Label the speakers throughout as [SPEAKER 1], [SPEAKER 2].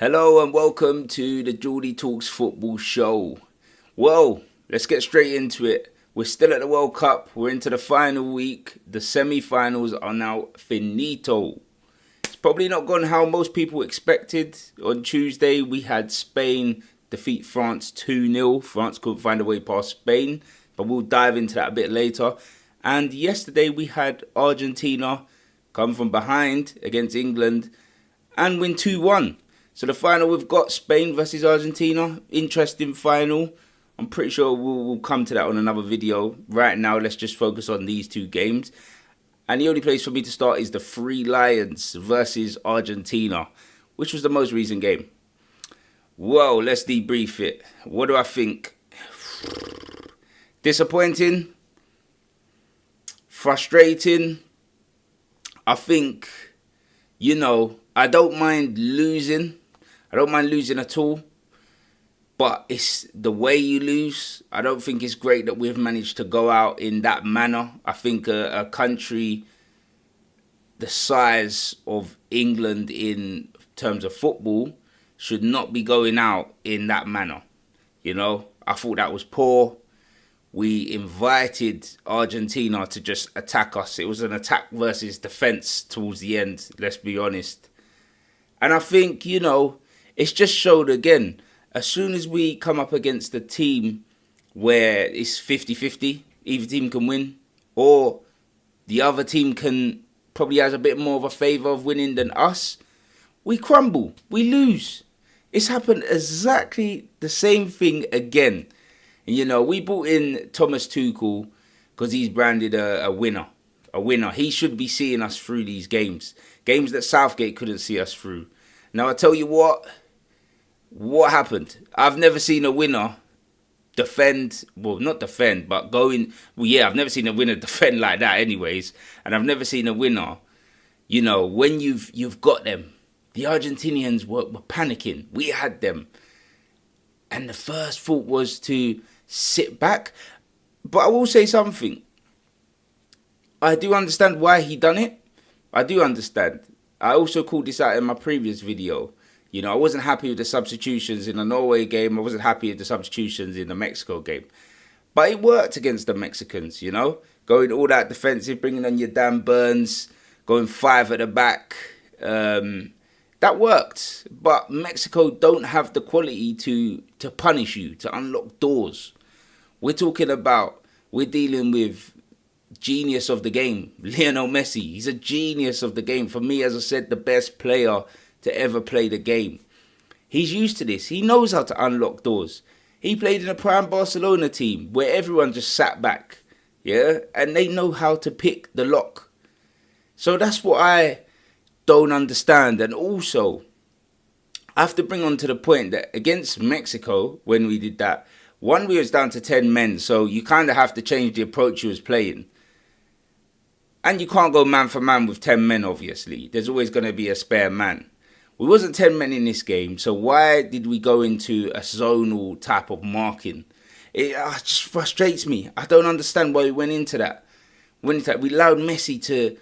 [SPEAKER 1] Hello and welcome to the Jordy Talks Football Show. Well, let's get straight into it. We're still at the World Cup. We're into the final week. The semi-finals are now finito. It's probably not gone how most people expected. On Tuesday, we had Spain defeat France 2-0. France couldn't find a way past Spain, but we'll dive into that a bit later. And yesterday, we had Argentina come from behind against England and win 2-1. So the final, we've got Spain versus Argentina. Interesting final. I'm pretty sure we'll come to that on another video. Right now, let's just focus on these two games. And the only place for me to start is the Three Lions versus Argentina, which was the most recent game. Well, let's debrief it. What do I think? Disappointing. Frustrating. I think, I don't mind losing. I don't mind losing at all. But it's the way you lose. I don't think it's great that we've managed to go out in that manner. I think a country the size of England in terms of football should not be going out in that manner. I thought that was poor. We invited Argentina to just attack us. It was an attack versus defence towards the end, let's be honest. And I think, it's just showed again, as soon as we come up against a team where it's 50-50, either team can win, or the other team probably has a bit more of a favour of winning than us, we crumble, we lose. It's happened exactly the same thing again. And we brought in Thomas Tuchel because he's branded a winner. A winner. He should be seeing us through these games. Games that Southgate couldn't see us through. Now, I tell you what happened? I've never seen a winner defend, well, not defend, but I've never seen a winner defend like that anyways. And I've never seen a winner, when you've got them. The Argentinians were panicking. We had them. And the first thought was to sit back. But I will say something. I do understand why he done it. I do understand. I also called this out in my previous video. I wasn't happy with the substitutions in the Norway game. I wasn't happy with the substitutions in the Mexico game. But it worked against the Mexicans, Going all that defensive, bringing on your Dan Burns, going 5 at the back. That worked. But Mexico don't have the quality to punish you, to unlock doors. We're dealing with genius of the game, Lionel Messi. He's a genius of the game. For me, as I said, the best player to ever play the game. He's used to this. He knows how to unlock doors. He played in a prime Barcelona team where everyone just sat back, and they know how to pick the lock. So that's what I don't understand. And also, I have to bring on to the point that against Mexico, when we did that, we was down to 10 men, so you kind of have to change the approach you was playing. And you can't go man for man with 10 men, obviously. There's always going to be a spare man. We wasn't 10 men in this game, so why did we go into a zonal type of marking? It just frustrates me. I don't understand why we went into that. We allowed Messi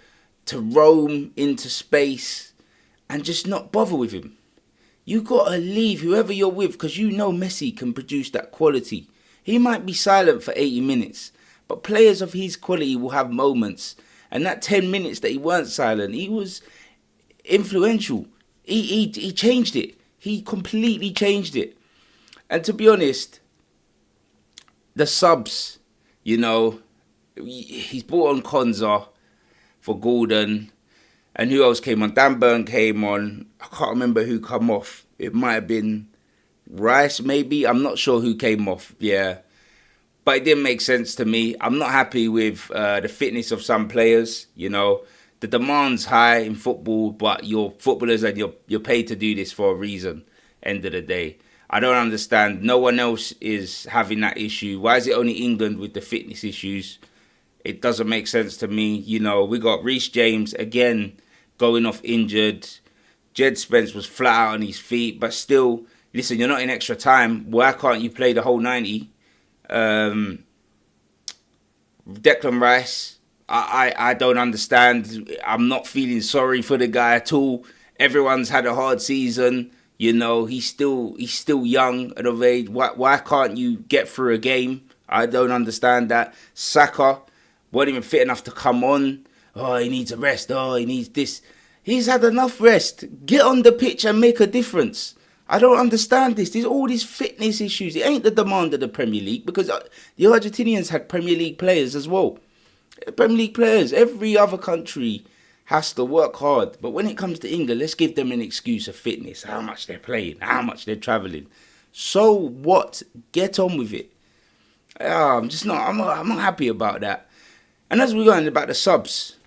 [SPEAKER 1] to roam into space and just not bother with him. You got to leave whoever you're with because Messi can produce that quality. He might be silent for 80 minutes, but players of his quality will have moments. And that 10 minutes that he weren't silent, he was influential. He changed it. He completely changed it. And to be honest, the subs, he's brought on Konza for Gordon. And who else came on? Dan Burn came on. I can't remember who come off. It might have been Rice, maybe. I'm not sure who came off. Yeah. But it didn't make sense to me. I'm not happy with the fitness of some players. The demand's high in football, but you're footballers and you're paid to do this for a reason. End of the day. I don't understand. No one else is having that issue. Why is it only England with the fitness issues? It doesn't make sense to me. We got Reece James again going off injured. Jed Spence was flat out on his feet, but still, listen, you're not in extra time. Why can't you play the whole 90? Declan Rice, I don't understand. I'm not feeling sorry for the guy at all. Everyone's had a hard season. You know, he's still young at of age. Why can't you get through a game? I don't understand that. Saka wasn't even fit enough to come on. Oh, he needs a rest. Oh, he needs this. He's had enough rest. Get on the pitch and make a difference. I don't understand this. There's all these fitness issues. It ain't the demand of the Premier League, because the Argentinians had Premier League players as well. Premier League players. Every other country has to work hard. But when it comes to England, let's give them an excuse of fitness. How much they're playing. How much they're travelling. So what? Get on with it. I'm not happy about that. And as we go on about the subs,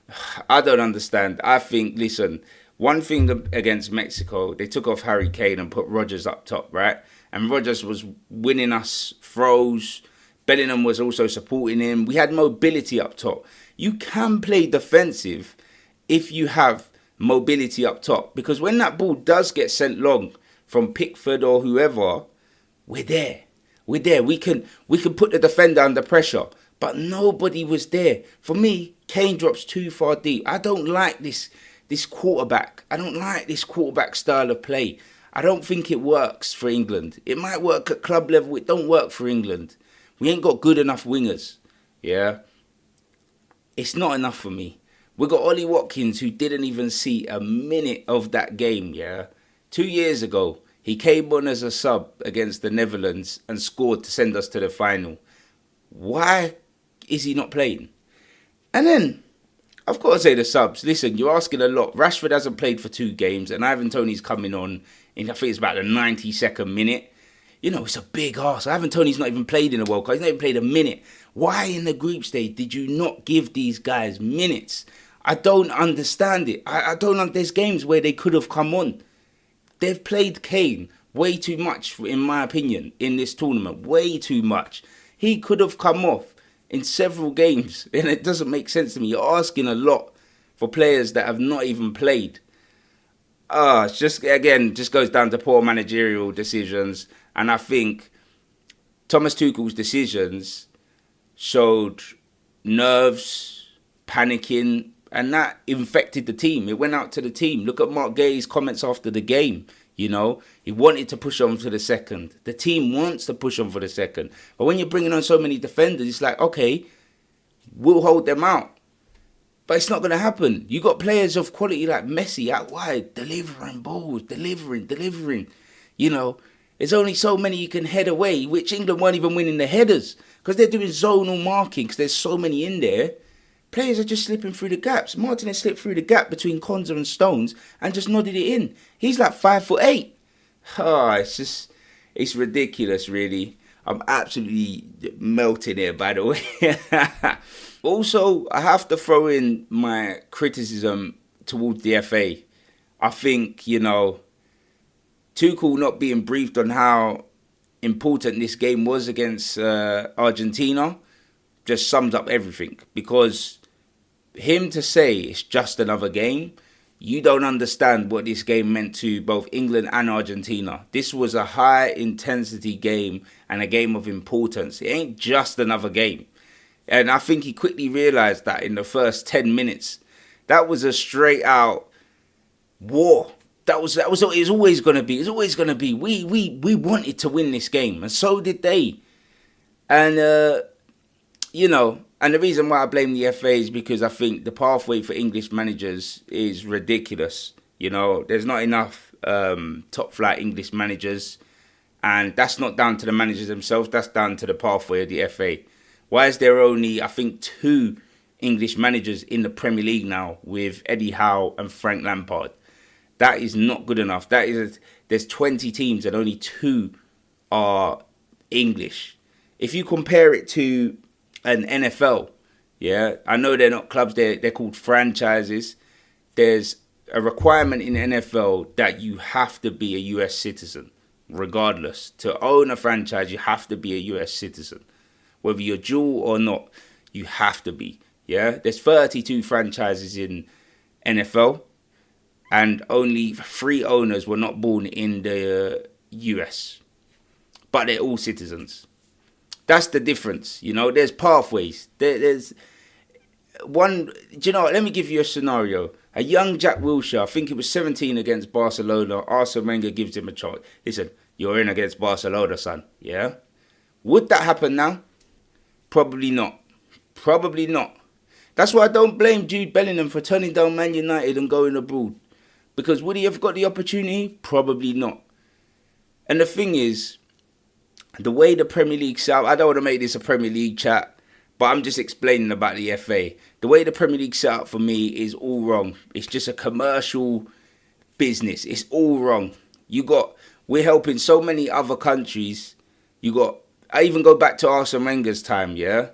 [SPEAKER 1] I don't understand. I think, listen, one thing against Mexico, they took off Harry Kane and put Rodgers up top, right? And Rodgers was winning us throws. Bellingham was also supporting him. We had mobility up top. You can play defensive if you have mobility up top. Because when that ball does get sent long from Pickford or whoever, we're there. We're there. We can put the defender under pressure. But nobody was there. For me, Kane drops too far deep. I don't like this quarterback. I don't like this quarterback style of play. I don't think it works for England. It might work at club level. It don't work for England. We ain't got good enough wingers. Yeah. It's not enough for me. We got Ollie Watkins, who didn't even see a minute of that game. Yeah. 2 years ago, he came on as a sub against the Netherlands and scored to send us to the final. Why is he not playing? And then, I've got to say the subs. Listen, you're asking a lot. Rashford hasn't played for 2 games, and Ivan Toney's coming on in, I think it's about the 92nd minute. You know, it's a big arse. Ivan Toney's not even played in the World Cup. He's not even played a minute. Why in the group stage did you not give these guys minutes? I don't understand it. I don't. There's games where they could have come on. They've played Kane way too much, in my opinion, in this tournament. Way too much. He could have come off in several games, and it doesn't make sense to me. You're asking a lot for players that have not even played. It's just, again, just goes down to poor managerial decisions. And I think Thomas Tuchel's decisions showed nerves, panicking, and that infected the team. It went out to the team. Look at Mark Gay's comments after the game. You know, he wanted to push on for the second. The team wants to push on for the second. But when you're bringing on so many defenders, it's like, okay, we'll hold them out. But it's not going to happen. You got players of quality like Messi out wide, delivering balls, delivering. You know, there's only so many you can head away, which England weren't even winning the headers because they're doing zonal marking because there's so many in there. Players are just slipping through the gaps. Martinez slipped through the gap between Konza and Stones and just nodded it in. He's like 5'8". It's ridiculous, really. I'm absolutely melting here, by the way. Also, I have to throw in my criticism towards the FA. I think, you know, Tuchel not being briefed on how important this game was against Argentina just sums up everything. Because him to say it's just another game, you don't understand what this game meant to both England and Argentina. This was a high intensity game and a game of importance. It ain't just another game. And I think he quickly realised that in the first 10 minutes. That was a straight out war. That was it was always going to be. It's always going to be. We wanted to win this game, and so did they. And you know, and the reason why I blame the FA is because I think the pathway for English managers is ridiculous. You know, there's not enough top flight English managers, and that's not down to the managers themselves. That's down to the pathway of the FA. Why is there only, I think, 2 English managers in the Premier League now with Eddie Howe and Frank Lampard? That is not good enough. There's 20 teams and only 2 are English. If you compare it to an NFL, yeah, I know they're not clubs, they're called franchises. There's a requirement in NFL that you have to be a US citizen, regardless. To own a franchise, you have to be a US citizen. Whether you're dual or not, you have to be. Yeah, there's 32 franchises in NFL, and only 3 owners were not born in the US, but they're all citizens. That's the difference. You know, there's pathways. one. Do you know what? Let me give you a scenario. A young Jack Wilshere, I think it was 17 against Barcelona. Arsene Wenger gives him a chance. Listen, you're in against Barcelona, son. Yeah. Would that happen now? Probably not. Probably not. That's why I don't blame Jude Bellingham for turning down Man United and going abroad. Because would he have got the opportunity? Probably not. And the thing is, the way the Premier League set up, I don't want to make this a Premier League chat, but I'm just explaining about the FA. The way the Premier League set up for me is all wrong. It's just a commercial business. It's all wrong. We're helping so many other countries. I even go back to Arsene Wenger's time, yeah?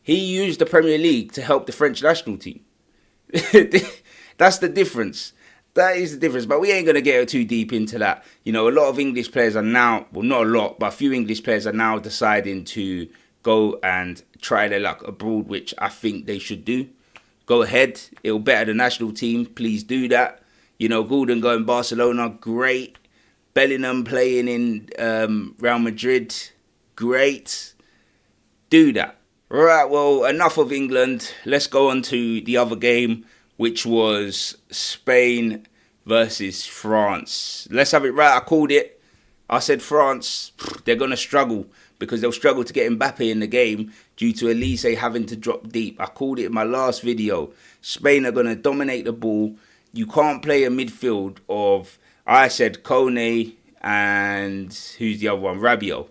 [SPEAKER 1] He used the Premier League to help the French national team. That's the difference. That is the difference. But we ain't going to get too deep into that. You know, a lot of English players are now, well, not a lot, but a few English players are now deciding to go and try their luck abroad, which I think they should do. Go ahead. It'll better the national team. Please do that. You know, Gordon going Barcelona, great. Bellingham playing in Real Madrid, great. Do that. Right, well, enough of England. Let's go on to the other game, which was Spain versus France. Let's have it right. I called it. I said France, they're going to struggle because they'll struggle to get Mbappe in the game due to Elise having to drop deep. I called it in my last video. Spain are going to dominate the ball. You can't play a midfield of, I said Kone and who's the other one? Rabiot.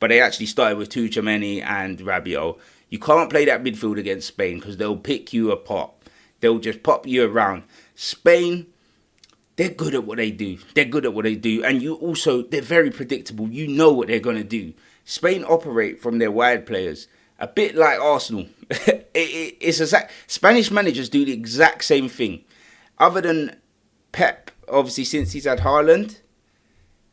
[SPEAKER 1] But they actually started with Tuchel and Rabiot. You can't play that midfield against Spain because they'll pick you apart. They'll just pop you around. Spain, they're good at what they do. They're good at what they do. And they're very predictable. You know what they're going to do. Spain operate from their wide players. A bit like Arsenal. Spanish managers do the exact same thing. Other than Pep, obviously, since he's had Haaland,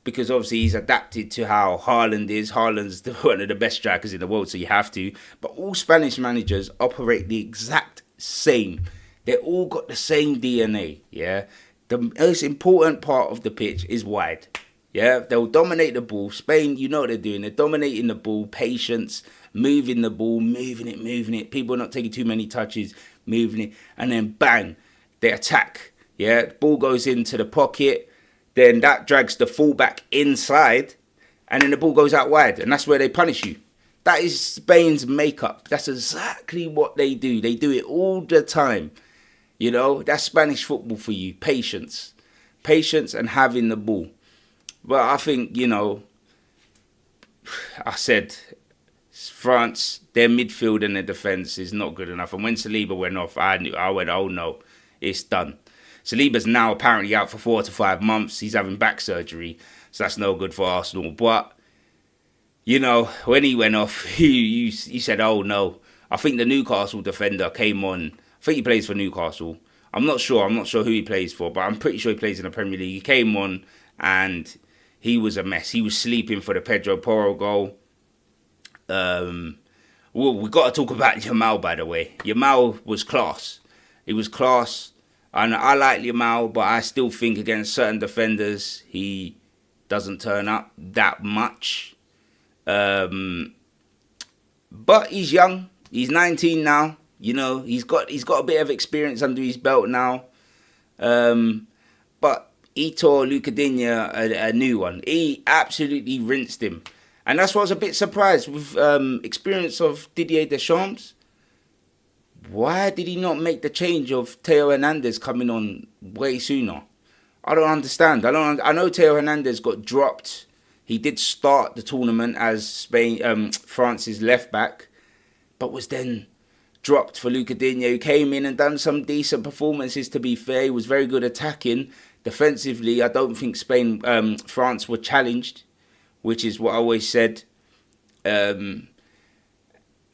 [SPEAKER 1] because obviously he's adapted to how Haaland is. Haaland's one of the best strikers in the world, so you have to. But all Spanish managers operate the exact same. They all got the same DNA, yeah? The most important part of the pitch is wide, yeah? They'll dominate the ball. Spain, you know what they're doing. They're dominating the ball, patience, moving the ball, moving it. People are not taking too many touches, moving it. And then bang, they attack, yeah? The ball goes into the pocket. Then that drags the fullback inside, and then the ball goes out wide, and that's where they punish you. That is Spain's makeup. That's exactly what they do. They do it all the time. You know, that's Spanish football for you. Patience. Patience and having the ball. But I think, you know, I said France, their midfield and their defence is not good enough. And when Saliba went off, I went, oh no, it's done. Saliba's now apparently out for 4 to 5 months. He's having back surgery, so that's no good for Arsenal. But, you know, when he went off, you said, oh no. I think the Newcastle defender came on. I think he plays for Newcastle. I'm not sure who he plays for, but I'm pretty sure he plays in the Premier League. He came on and he was a mess. He was sleeping for the Pedro Porro goal. Well, we got to talk about Yamal, by the way. Yamal was class. He was class. And I like Yamal, but I still think against certain defenders, he doesn't turn up that much. But he's young. He's 19 now. You know, he's got a bit of experience under his belt now. But he tore Lucadinha a new one. He absolutely rinsed him. And that's why I was a bit surprised with experience of Didier Deschamps. Why did he not make the change of Theo Hernandez coming on way sooner? I don't understand. I know Theo Hernandez got dropped. He did start the tournament as France's left back, but was then dropped for Lucadinha, who came in and done some decent performances. To be fair, he was very good attacking. Defensively, I don't think France were challenged, which is what I always said.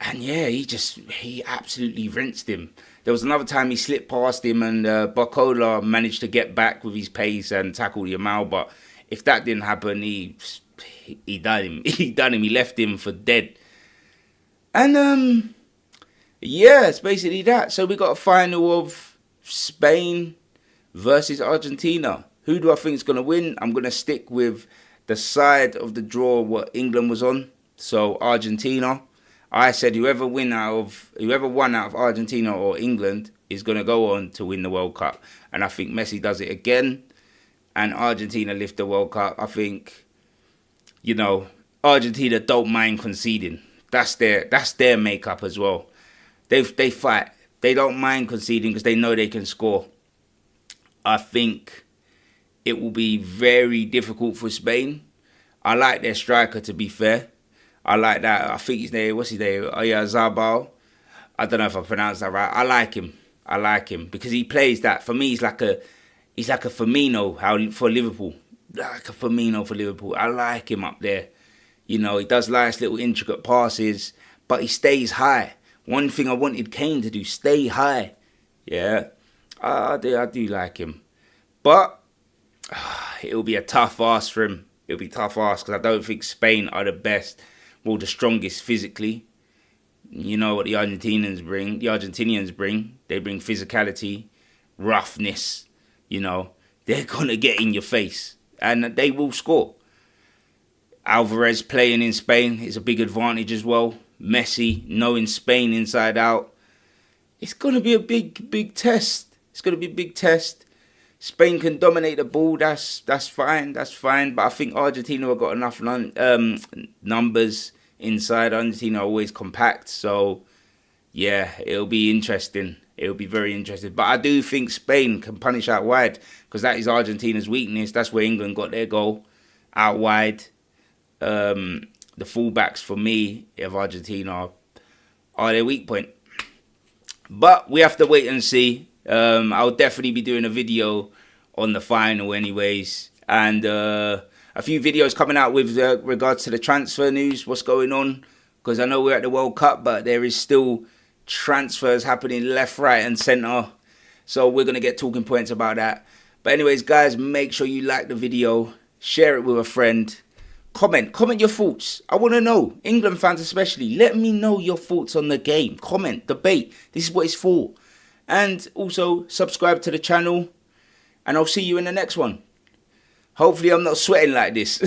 [SPEAKER 1] And yeah, he absolutely rinsed him. There was another time he slipped past him and Barcola managed to get back with his pace and tackle Yamal. But if that didn't happen, he done him. He left him for dead. And yeah, it's basically that. So we got a final of Spain versus Argentina. Who do I think is going to win? I'm going to stick with the side of the draw what England was on. So Argentina. I said whoever won out of Argentina or England is going to go on to win the World Cup. And I think Messi does it again, and Argentina lift the World Cup. I think, Argentina don't mind conceding. That's their makeup as well. They fight. They don't mind conceding because they know they can score. I think it will be very difficult for Spain. I like their striker, to be fair. I like that. I think his name, what's his name? Oh yeah, Zabal. I don't know if I pronounced that right. I like him because he plays that. For me, he's like a Firmino for Liverpool. Like a Firmino for Liverpool. I like him up there. He does nice little intricate passes, but he stays high. One thing I wanted Kane to do, stay high. Yeah, I do like him. But it'll be a tough ask for him. It'll be a tough ask because I don't think Spain are the best, the strongest physically. You know what the Argentinians bring. They bring physicality, roughness. They're going to get in your face. And they will score. Alvarez playing in Spain is a big advantage as well. Messi knowing Spain inside out. It's going to be a big test. It's going to be a big test. Spain can dominate the ball. That's fine. But I think Argentina have got enough numbers inside. Argentina are always compact. So, yeah, it'll be interesting. It'll be very interesting. But I do think Spain can punish out wide because that is Argentina's weakness. That's where England got their goal, out wide. The fullbacks for me of Argentina are their weak point. But we have to wait and see. I'll definitely be doing a video on the final anyways. And a few videos coming out with regards to the transfer news, what's going on. Because I know we're at the World Cup, but there is still transfers happening left, right and centre. So we're going to get talking points about that. But anyways, guys, make sure you like the video. Share it with a friend. Comment your thoughts. I want to know, England fans especially, let me know your thoughts on the game. Comment, debate. This is what it's for. And also subscribe to the channel. And I'll see you in the next one. Hopefully I'm not sweating like this.